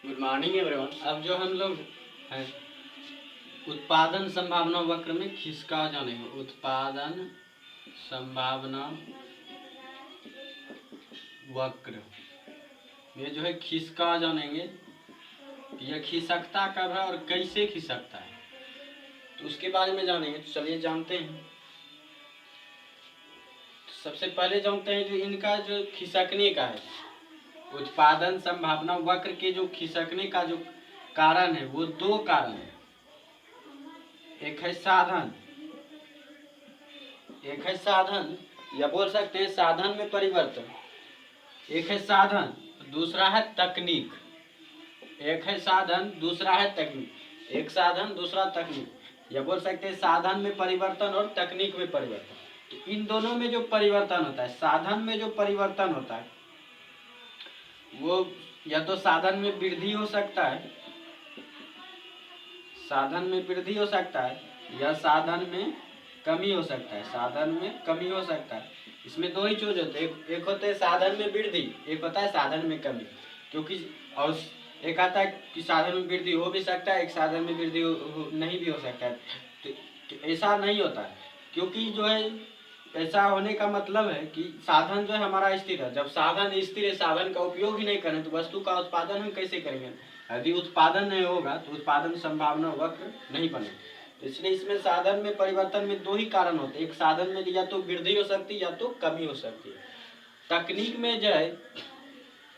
Good morning everyone. अब जो हम लोग हैं उत्पादन संभावना वक्र में खिसका जानेंगे। उत्पादन संभावना वक्र में जो है खिसका जानेंगे। यह खिसकता कब है और कैसे खिसकता है, तो उसके बारे में जानेंगे। तो चलिए जानते हैं। सबसे पहले जानते हैं जो इनका जो खिसकने का है, उत्पादन संभावना वक्र के जो खिसकने का जो कारण है वो दो कारण है। एक है साधन, या बोल सकते हैं साधन में परिवर्तन। एक है साधन, दूसरा है तकनीक। एक है साधन, दूसरा है तकनीक। एक साधन, दूसरा तकनीक, या बोल सकते हैं साधन में परिवर्तन और तकनीक में परिवर्तन। तो इन दोनों में जो परिवर्तन होता है, साधन में जो परिवर्तन होता है वो या तो साधन में वृद्धि हो सकता है, साधन में वृद्धि हो सकता है, या साधन में कमी हो सकता है। साधन में कमी हो सकता है। इसमें दो ही चीज होते हैं, एक होता है साधन में वृद्धि, एक होता है साधन में कमी। क्योंकि और एक आता है कि साधन में वृद्धि हो भी सकता है, एक साधन में वृद्धि नहीं भी हो सकता है। तो ऐसा नहीं होता है, क्योंकि जो है ऐसा होने का मतलब है कि साधन जो है हमारा स्थिर है। जब साधन स्थिर है, साधन का उपयोग ही नहीं करें तो वस्तु का उत्पादन हम कैसे करेंगे। यदि उत्पादन नहीं होगा तो उत्पादन संभावना वक्र नहीं बनेगा। तो इसलिए इसमें साधन में परिवर्तन में दो ही कारण होते हैं। एक साधन में या तो वृद्धि हो सकती है या तो कमी हो सकती है। तकनीक में जो है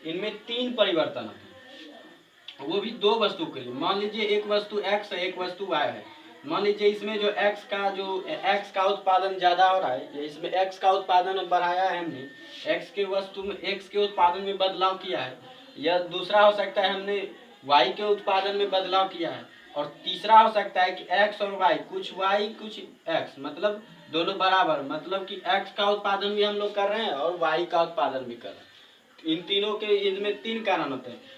इनमें तीन परिवर्तन होते हैं, वो भी दो वस्तु के लिए। मान लीजिए एक वस्तु x है, एक वस्तु y है। मान लीजिए इसमें जो x का उत्पादन ज्यादा हो रहा है, या इसमें x का उत्पादन बढ़ाया है हमने, x के वस्तु में x के उत्पादन में बदलाव किया है। या दूसरा हो सकता है हमने y के उत्पादन में बदलाव किया है। और तीसरा हो सकता है कि x और y, कुछ y कुछ x, मतलब दोनों बराबर, मतलब कि x का उत्पादन भी हम लोग कर रहे हैं और y का उत्पादन भी कर रहे हैं। इन तीनों के इनमें तीन कारण होते हैं।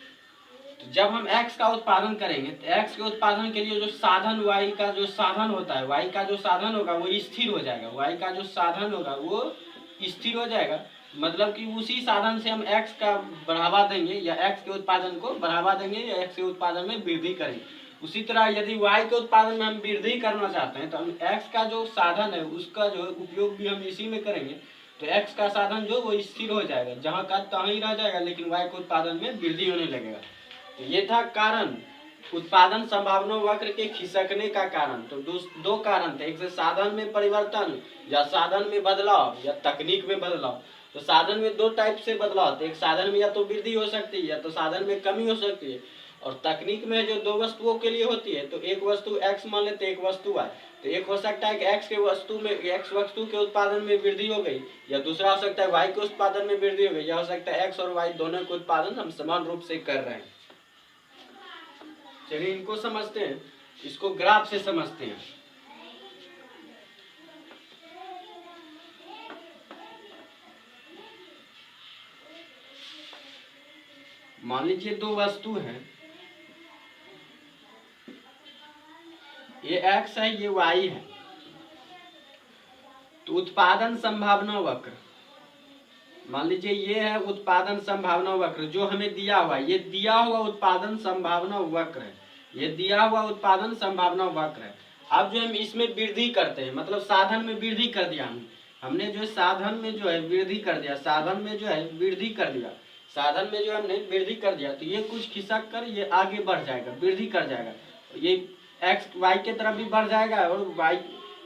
तो जब हम x का उत्पादन करेंगे तो x के उत्पादन के लिए जो साधन y का जो साधन होता है, y का जो साधन होगा वो स्थिर हो जाएगा। y का जो साधन होगा वो स्थिर हो जाएगा, मतलब कि उसी साधन से हम x का बढ़ावा देंगे, या x के उत्पादन को बढ़ावा देंगे, या x के उत्पादन में वृद्धि करेंगे। उसी तरह यदि y के उत्पादन में हम वृद्धि करना चाहते हैं तो हम x का जो साधन है उसका जो उपयोग भी हम इसी में करेंगे। तो x का साधन जो वो स्थिर हो जाएगा, जहाँ का तहाँ ही रह जाएगा, लेकिन y के उत्पादन में वृद्धि होने लगेगा। तो ये था कारण, उत्पादन संभावना वक्र के खिसकने का कारण। तो दो कारण थे, एक से साधन में परिवर्तन या साधन में बदलाव या तकनीक में बदलाव। तो साधन में दो टाइप से बदलाव होते हैं, एक साधन में या तो वृद्धि हो सकती है या तो साधन में कमी हो सकती है। और तकनीक में जो दो वस्तुओं के लिए होती है, तो एक वस्तु x मान लेते हैं, एक वस्तु y। तो एक हो सकता है कि x वस्तु के उत्पादन में वृद्धि हो गई, या दूसरा हो सकता है y के उत्पादन में वृद्धि हो गई, या हो सकता है x और y दोनों के उत्पादन हम समान रूप से कर रहे हैं। चलिए इनको समझते हैं, इसको ग्राफ से समझते हैं। मान लीजिए दो वस्तु है, ये x है, ये y है। तो उत्पादन संभावना वक्र, मान लीजिए ये है उत्पादन संभावना वक्र जो हमें दिया हुआ है। ये दिया हुआ उत्पादन संभावना वक्र है, ये दिया हुआ उत्पादन संभावना वक्र है। अब जो हम इसमें वृद्धि करते हैं, मतलब साधन में वृद्धि कर दिया हमने जो साधन में जो है वृद्धि कर दिया, साधन में जो है वृद्धि कर दिया, साधन में जो हमने वृद्धि कर दिया, तो ये कुछ खिसक कर ये आगे बढ़ जाएगा, वृद्धि कर जाएगा। ये x y के तरफ भी बढ़ जाएगा और y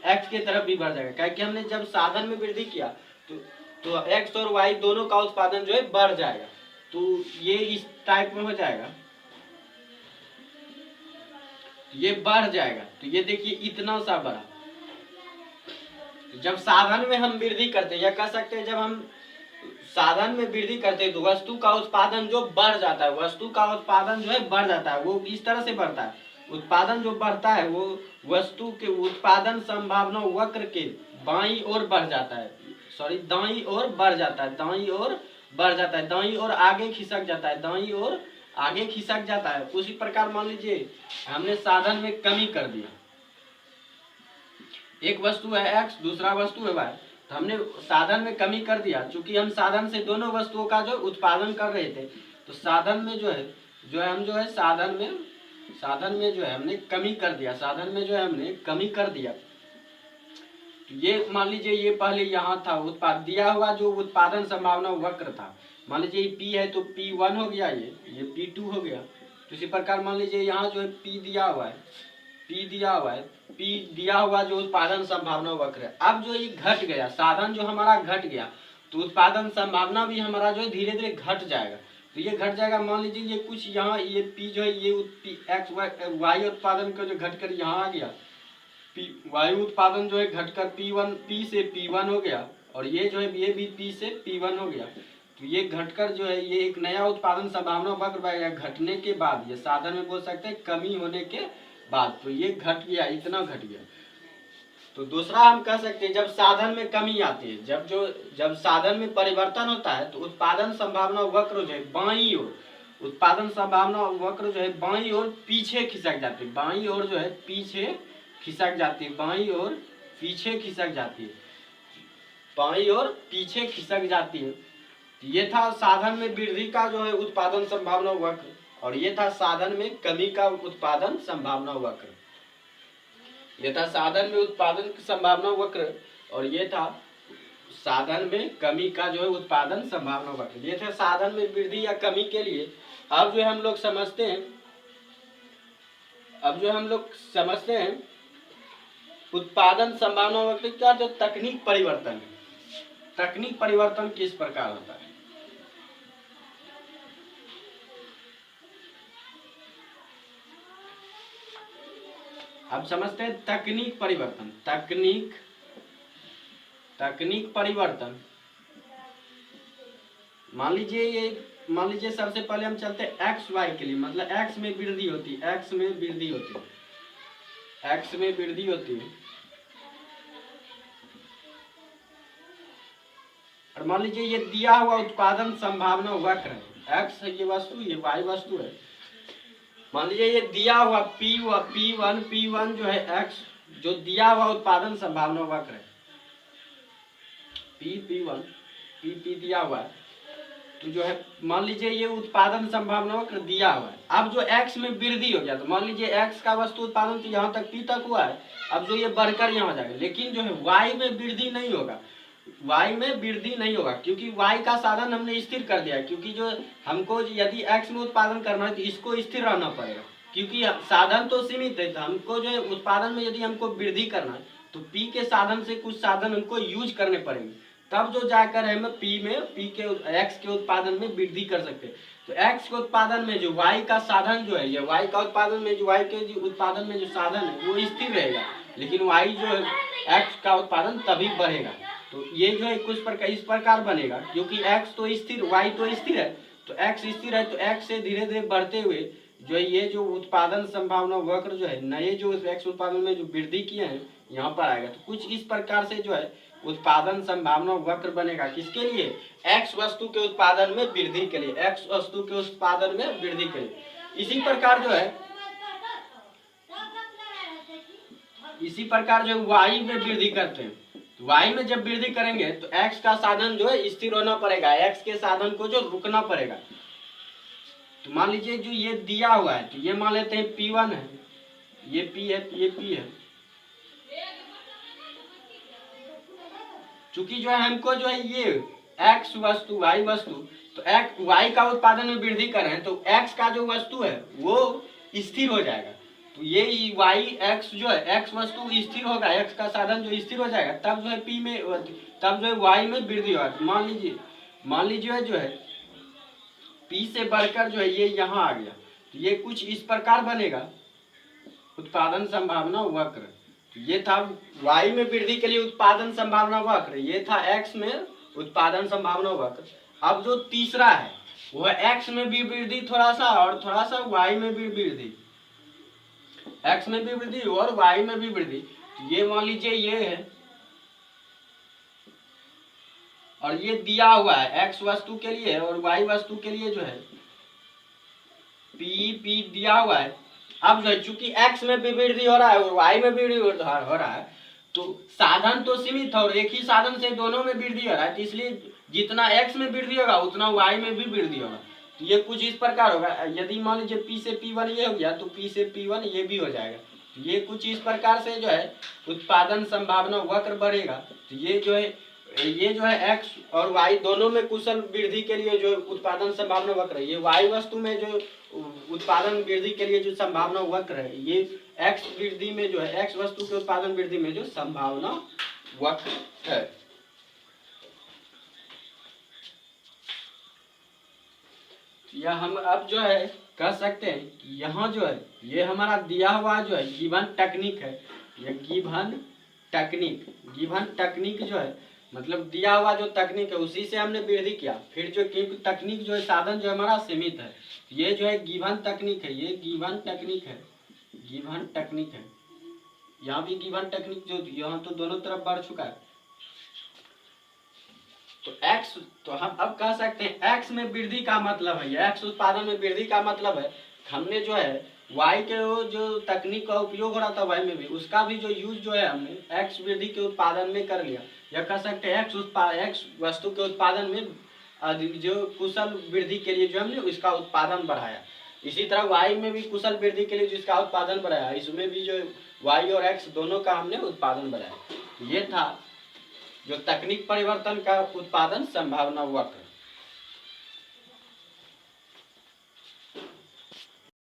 x के तरफ भी बढ़ जाएगा, क्योंकि हमने जब साधन में वृद्धि किया तो x और y दोनों का उत्पादन जो है बढ़ जाएगा। तो ये इस टाइप में हो जाएगा, ये बढ़ जाएगा। तो ये देखिए इतना सा बढ़ा। जब साधन में हम वृद्धि करते हैं, या कह सकते हैं जब हम साधन में वृद्धि करते हैं तो वस्तु का उत्पादन जो बढ़ जाता है, वस्तु का उत्पादन जो है बढ़ जाता है। वो इस तरह से बढ़ता है, उत्पादन जो बढ़ता है वो वस्तु के उत्पादन संभावना वक्र के बाईं ओर बढ़ जाता है, दाईं ओर बढ़ जाता है, दाईं ओर बढ़ जाता है, दाईं ओर आगे खिसक जाता है, दाईं ओर आगे खिसक जाता है। उसी प्रकार मान लीजिए हमने साधन में कमी कर दिया, एक वस्तु है x, दूसरा वस्तु है y। तो हमने साधन में कमी कर दिया, चूंकि हम साधन से दोनों वस्तुओं का जो उत्पादन कर रहे थे, तो साधन में जो है जो है हम जो है साधन में जो है हमने कमी कर दिया, साधन में जो है हमने कमी कर दिया। तो ये मान लीजिए ये पहले यहाँ था उत्पाद दिया हुआ जो उत्पादन संभावना वक्र था, मान लीजिए ये P है तो P1 हो गया, ये P2 हो गया। तो इसी प्रकार मान लीजिए यहाँ जो है P दिया हुआ है, P दिया हुआ जो उत्पादन संभावना वक्र है। अब जो ये घट गया, साधन जो हमारा घट गया, तो उत्पादन संभावना भी हमारा जो है धीरे धीरे घट जाएगा। तो ये घट जाएगा, मान लीजिए ये कुछ यहाँ ये P जो है ये एक्स वाई उत्पादन का जो घट कर यहाँ आ गया, वायु उत्पादन जो है घटकर P से P1 हो गया, और ये जो है ये भी P से P1 हो गया। तो ये घटकर जो है ये एक नया उत्पादन संभावना वक्र बनेगा घटने के बाद, ये साधन में बोल सकते हैं कमी होने के बाद। तो ये घट गया, इतना घट गया। तो दूसरा हम कह सकते हैं जब साधन में कमी आती है, जब साधन में परिवर्तन होता है तो उत्पादन संभावना वक्र जो है बाईं ओर, उत्पादन संभावना वक्र जो है बाईं ओर पीछे खिसक जाती है, बाईं ओर जो है पीछे खिसक जाती है, बाईं ओर पीछे खिसक जाती है, बाईं ओर पीछे खिसक जाती है। ये था साधन में वृद्धि का जो है उत्पादन संभावना वक्र, और ये था साधन में कमी का उत्पादन संभावना वक्र। ये था साधन में उत्पादन की संभावना वक्र, और ये था साधन में कमी का जो है उत्पादन संभावना वक्र। ये था साधन में वृद्धि या कमी के लिए। अब जो हम लोग समझते हैं उत्पादन संभावना वक्र का जो तकनीक परिवर्तन है, तकनीक परिवर्तन किस प्रकार होता है। अब समझते हैं तकनीक परिवर्तन। तकनीक परिवर्तन मान लीजिए सबसे पहले हम चलते हैं एक्स वाई के लिए, मतलब एक्स में वृद्धि होती है, एक्स में वृद्धि होती है। और मान लीजिए ये दिया हुआ उत्पादन संभावना वक्र है, एक्स है ये वस्तु, ये वाई वस्तु है। मान लीजिए ये दिया हुआ P1 जो है एक्स, जो दिया हुआ उत्पादन संभावना वक्र है, P दिया हुआ है। तो जो है मान लीजिए ये उत्पादन संभावना वक्र दिया हुआ है। अब जो x में वृद्धि हो गया, तो मान लीजिए x का वस्तु उत्पादन तो यहाँ तक P तक हुआ है, अब जो ये बढ़कर यहाँ हो जाएगा, लेकिन जो है y में वृद्धि नहीं होगा, क्योंकि y का साधन हमने स्थिर कर दिया है। क्योंकि जो हमको यदि x में उत्पादन करना है तो इसको स्थिर रहना पड़ेगा, क्योंकि साधन तो सीमित है। तो हमको जो है उत्पादन में यदि हमको वृद्धि करना है तो P के साधन से कुछ साधन हमको यूज करने पड़ेंगे, तब जो जाकर हम P के x के उत्पादन में वृद्धि कर सकते हैं। तो x के उत्पादन में जो y का साधन जो है, ये y का उत्पादन में जो y के उत्पादन में जो साधन है वो स्थिर रहेगा, लेकिन y जो है x का उत्पादन तभी बढ़ेगा। तो ये जो है कुछ प्रकार इस प्रकार बनेगा, क्योंकि x तो स्थिर, y तो स्थिर है, तो x स्थिर है, तो x से धीरे धीरे बढ़ते हुए जो ये जो उत्पादन संभावना वक्र जो है नए जो x उत्पादन में जो वृद्धि किए हैं यहाँ पर आएगा। तो कुछ इस प्रकार से जो है उत्पादन संभावना वक्र बनेगा, किसके लिए, x वस्तु के उत्पादन में वृद्धि के लिए, x वस्तु के उत्पादन में वृद्धि के लिए। इसी प्रकार जो है y में वृद्धि करते हैं। तो y में जब वृद्धि करेंगे तो x का साधन जो है स्थिर होना पड़ेगा, x के साधन को जो रुकना पड़ेगा। तो मान लीजिए जो ये दिया हुआ है, तो ये मान लेते हैं P1 है, ये P है, ये P है। चूंकि जो है हमको जो है ये x वस्तु y वस्तु, तो y का उत्पादन में वृद्धि कर रहे हैं, तो x का जो वस्तु है वो स्थिर हो जाएगा। तो ये y x जो है x वस्तु स्थिर होगा, x का साधन जो स्थिर हो जाएगा, तब जो है P में, तब जो है y में वृद्धि होगा। तो मान लीजिए जो है P से बढ़कर जो है ये यहाँ आ गया, तो ये कुछ इस प्रकार बनेगा उत्पादन संभावना वक्र। तो ये था y में वृद्धि के लिए उत्पादन संभावना वक्र, ये था x में उत्पादन संभावना वक्र। अब जो तीसरा है वो है x में भी वृद्धि थोड़ा सा, और थोड़ा सा y में भी वृद्धि, x में भी वृद्धि और y में भी वृद्धि। तो ये मान लीजिए ये है, और ये दिया हुआ है x वस्तु के लिए और y वस्तु के लिए जो है P दिया हुआ है। अब जो है चूंकि x में भी वृद्धि हो रहा है और y में भी वृद्धि हो रहा है, तो साधन तो सीमित है और एक ही साधन से दोनों में वृद्धि हो रहा है, तो इसलिए जितना x में वृद्धि होगा उतना y में भी वृद्धि होगा। तो ये कुछ इस प्रकार होगा। यदि मान लीजिए P से P1 ये हो गया तो P से P1 ये भी हो जाएगा। तो ये कुछ इस प्रकार से जो है उत्पादन संभावना वक्र बढ़ेगा। तो ये जो है x और y दोनों में कुशल वृद्धि के लिए जो उत्पादन संभावना वक्र है, ये y वस्तु में जो उत्पादन वृद्धि के लिए जो संभावना वक्र है, ये x वृद्धि में जो है x वस्तु के उत्पादन वृद्धि में जो संभावना वक्र है। या हम अब जो है कह सकते हैं कि यहाँ जो है ये हमारा दिया हुआ जो है गिवन टेक्निक है, ये गिवन टेक्निक जो है मतलब दिया हुआ जो तकनीक है उसी से हमने वृद्धि किया। फिर जो क्योंकि तकनीक जो है साधन जो हमारा सीमित है, ये जो है गिवन तकनीक है, ये गिवन टेक्निक है। यहाँ भी गिवन टेक्निक जो यहाँ तो दोनों तरफ बढ़ चुका है। तो x, तो हम अब कह सकते हैं x में वृद्धि का मतलब है, x उत्पादन में वृद्धि का मतलब है हमने जो है y के जो तकनीक का उपयोग हो रहा था y में भी उसका भी जो यूज जो है हमने x वृद्धि के उत्पादन में कर लिया। या कह सकते हैं x वस्तु के उत्पादन में जो कुशल वृद्धि के लिए जो हमने उसका उत्पादन बढ़ाया। इसी तरह y में भी कुशल वृद्धि के लिए जिसका उत्पादन बढ़ाया, इसमें भी जो y और x दोनों का हमने उत्पादन बढ़ाया। ये था जो तकनीक परिवर्तन का उत्पादन संभावना वक्र।